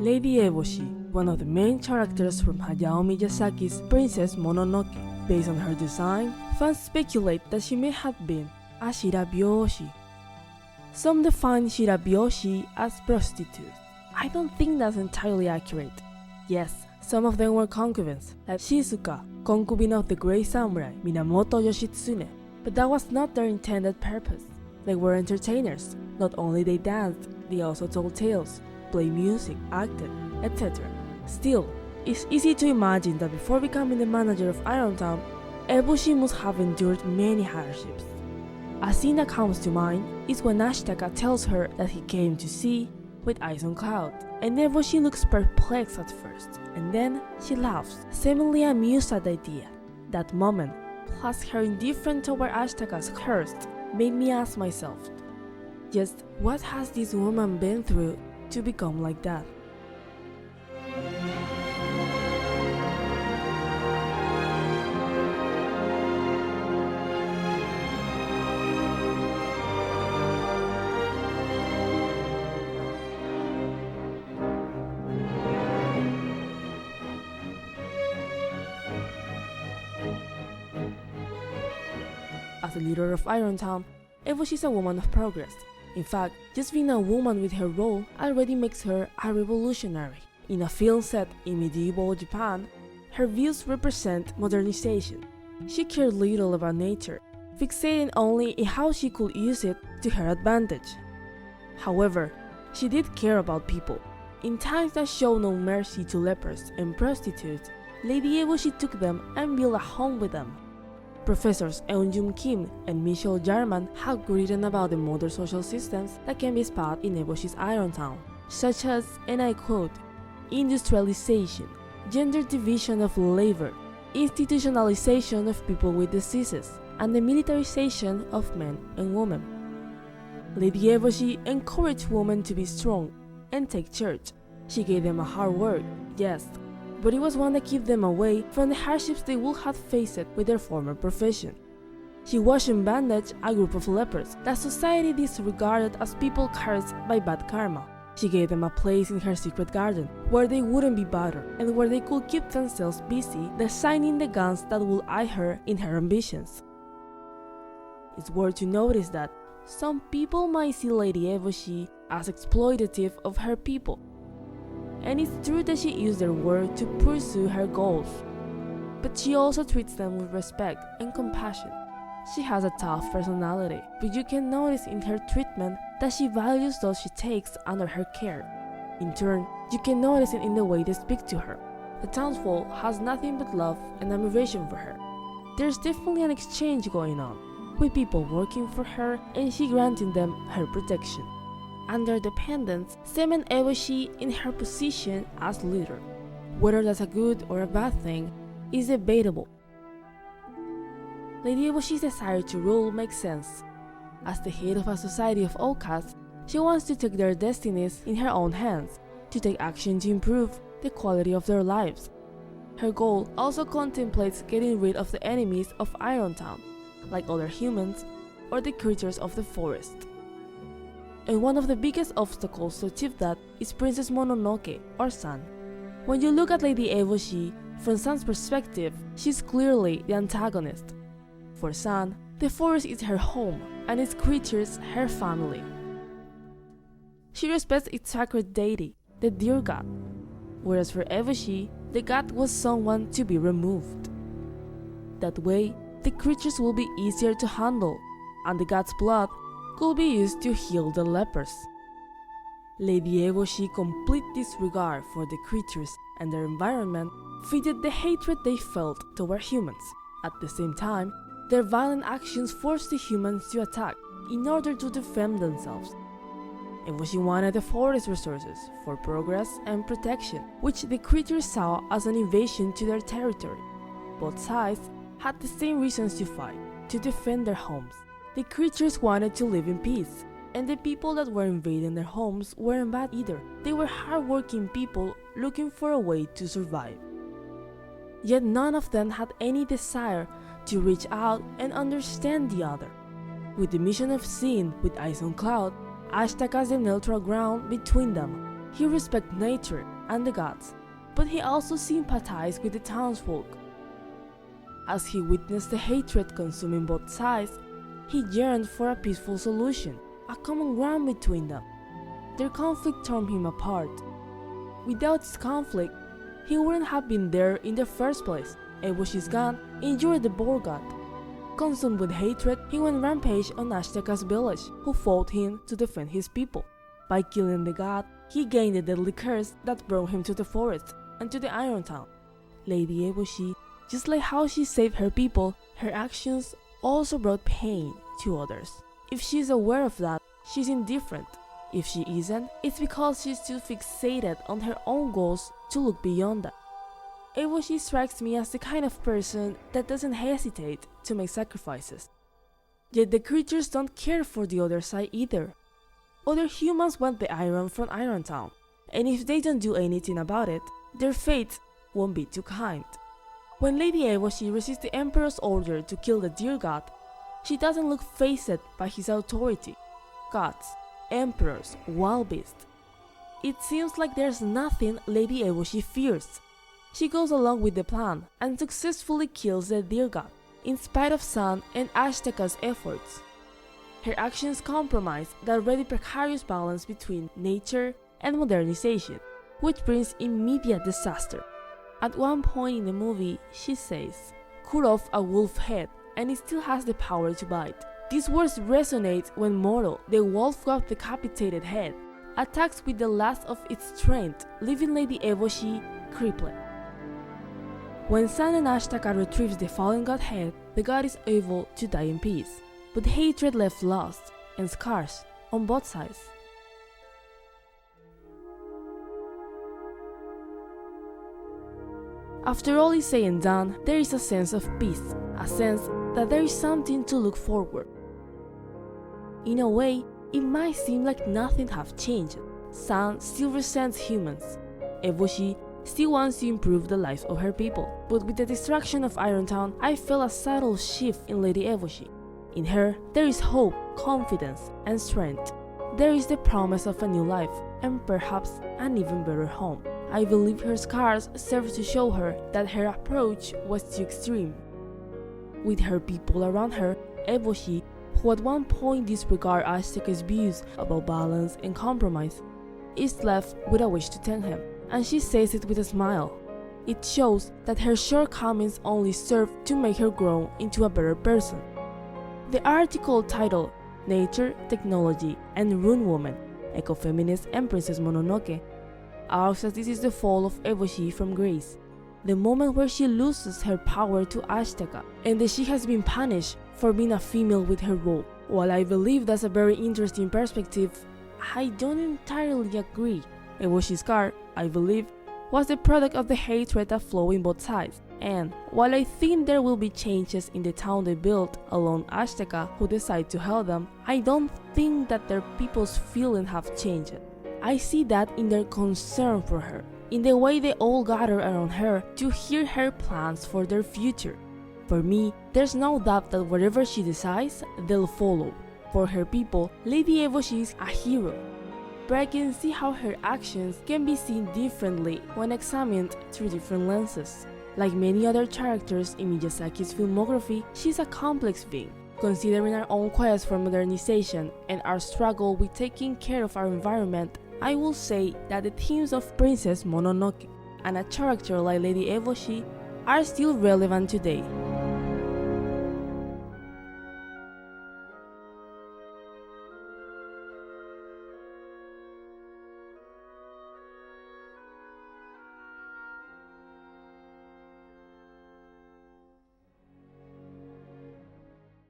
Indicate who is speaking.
Speaker 1: Lady Eboshi, one of the main characters from Hayao Miyazaki's Princess Mononoke. Based on her design, fans speculate that she may have been a Shirabyoushi. Some define Shirabyoushi as prostitutes. I don't think that's entirely accurate. Yes, some of them were concubines, like Shizuka, concubine of the great samurai Minamoto Yoshitsune, but that was not their intended purpose. They were entertainers. Not only they danced, they also told tales, played music, acted, etc. Still, it's easy to imagine that before becoming the manager of Irontown, Eboshi must have endured many hardships. A scene that comes to mind is when Ashitaka tells her that he came to sea with eyes on cloud, and Eboshi looks perplexed at first, and then she laughs, seemingly amused at the idea. That moment, plus her indifference toward Ashitaka's curse, made me ask myself, just what has this woman been through to become like that? As the leader of Irontown, Eboshi is a woman of progress. In fact, just being a woman with her role already makes her a revolutionary. In a film set in medieval Japan, her views represent modernization. She cared little about nature, fixating only in how she could use it to her advantage. However, she did care about people. In times that showed no mercy to lepers and prostitutes, Lady Eboshi took them and built a home with them. Professors Eunjung Kim and Michelle Jarman have written about the modern social systems that can be spotted in Eboshi's Irontown, such as, and I quote, industrialization, gender division of labor, institutionalization of people with diseases, and the militarization of men and women. Lady Eboshi encouraged women to be strong and take charge. She gave them a hard work, yes, but it was one that kept them away from the hardships they would have faced with their former profession. She washed and bandaged a group of lepers that society disregarded as people cursed by bad karma. She gave them a place in her secret garden where they wouldn't be bothered and where they could keep themselves busy designing the guns that would aid her in her ambitions. It's worth to notice that some people might see Lady Eboshi as exploitative of her people. And it's true that she used their word to pursue her goals, but she also treats them with respect and compassion. She has a tough personality, but you can notice in her treatment that she values those she takes under her care. In turn, you can notice it in the way they speak to her. The townsfolk has nothing but love and admiration for her. There's definitely an exchange going on, with people working for her and she granting them her protection. And their dependence cement Eboshi in her position as leader. Whether that's a good or a bad thing is debatable. Lady Eboshi's desire to rule makes sense. As the head of a society of outcasts, she wants to take their destinies in her own hands, to take action to improve the quality of their lives. Her goal also contemplates getting rid of the enemies of Irontown, like other humans or the creatures of the forest. And one of the biggest obstacles to achieve that is Princess Mononoke, or Sun. When you look at Lady Eboshi, from Sun's perspective, she's clearly the antagonist. For Sun, the forest is her home, and its creatures her family. She respects its sacred deity, the deer god, whereas for Eboshi, the god was someone to be removed. That way, the creatures will be easier to handle, and the god's blood could be used to heal the lepers. Lady Eboshi's complete disregard for the creatures and their environment fitted the hatred they felt toward humans. At the same time, their violent actions forced the humans to attack in order to defend themselves. Eboshi wanted the forest resources for progress and protection, which the creatures saw as an invasion to their territory. Both sides had the same reasons to fight, to defend their homes. The creatures wanted to live in peace, and the people that were invading their homes weren't bad either. They were hard-working people looking for a way to survive. Yet none of them had any desire to reach out and understand the other. With the mission of seeing with eyes on cloud, Ashitaka as the neutral ground between them, he respects nature and the gods, but he also sympathized with the townsfolk. As he witnessed the hatred consuming both sides, he yearned for a peaceful solution, a common ground between them. Their conflict tore him apart. Without this conflict, he wouldn't have been there in the first place. Eboshi's gun injured the boar god. Consumed with hatred, he went rampage on Ashtaka's village, who fought him to defend his people. By killing the god, he gained the deadly curse that brought him to the forest and to the Iron Town. Lady Eboshi, just like how she saved her people, her actions also brought pain to others. If she's aware of that, she's indifferent. If she isn't, it's because she's too fixated on her own goals to look beyond that. Eboshi strikes me as the kind of person that doesn't hesitate to make sacrifices. Yet the creatures don't care for the other side either. Other humans want the iron from Iron Town, and if they don't do anything about it, their fate won't be too kind. When Lady Eboshi resists the Emperor's order to kill the deer god, she doesn't look fazed by his authority. Gods, emperors, wild beasts. It seems like there's nothing Lady Eboshi fears. She goes along with the plan and successfully kills the deer god, in spite of Sun and Ashtaka's efforts. Her actions compromise the already precarious balance between nature and modernization, which brings immediate disaster. At one point in the movie, she says, "Cut off a wolf head and it still has the power to bite." These words resonate when Moro, the wolf with decapitated head, attacks with the last of its strength, leaving Lady Eboshi crippled. When Sun and Ashtaka retrieves the fallen god head, the god is able to die in peace, but hatred left lost and scars on both sides. After all is said and done, there is a sense of peace, a sense that there is something to look forward. In a way, it might seem like nothing have changed. Sun still resents humans. Eboshi still wants to improve the lives of her people. But with the destruction of Iron Town, I felt a subtle shift in Lady Eboshi. In her, there is hope, confidence, and strength. There is the promise of a new life, and perhaps an even better home. I believe her scars serve to show her that her approach was too extreme. With her people around her, Eboshi, who at one point disregarded Ashtaka's views about balance and compromise, is left with a wish to thank him, and she says it with a smile. It shows that her shortcomings only serve to make her grow into a better person. The article titled Nature, Technology, and Rune Woman, Ecofeminist and Princess Mononoke asks that this is the fall of Eboshi from grace, the moment where she loses her power to Ashtaka, and that she has been punished for being a female with her role. While I believe that's a very interesting perspective, I don't entirely agree. Eboshi's scar, I believe, was the product of the hatred that flowed in both sides, and while I think there will be changes in the town they built along Ashtaka who decide to help them, I don't think that their people's feelings have changed. I see that in their concern for her, in the way they all gather around her to hear her plans for their future. For me, there's no doubt that whatever she decides, they'll follow. For her people, Lady Eboshi is a hero. But I can see how her actions can be seen differently when examined through different lenses. Like many other characters in Miyazaki's filmography, she's a complex being. Considering our own quest for modernization and our struggle with taking care of our environment, I will say that the themes of Princess Mononoke and a character like Lady Eboshi are still relevant today.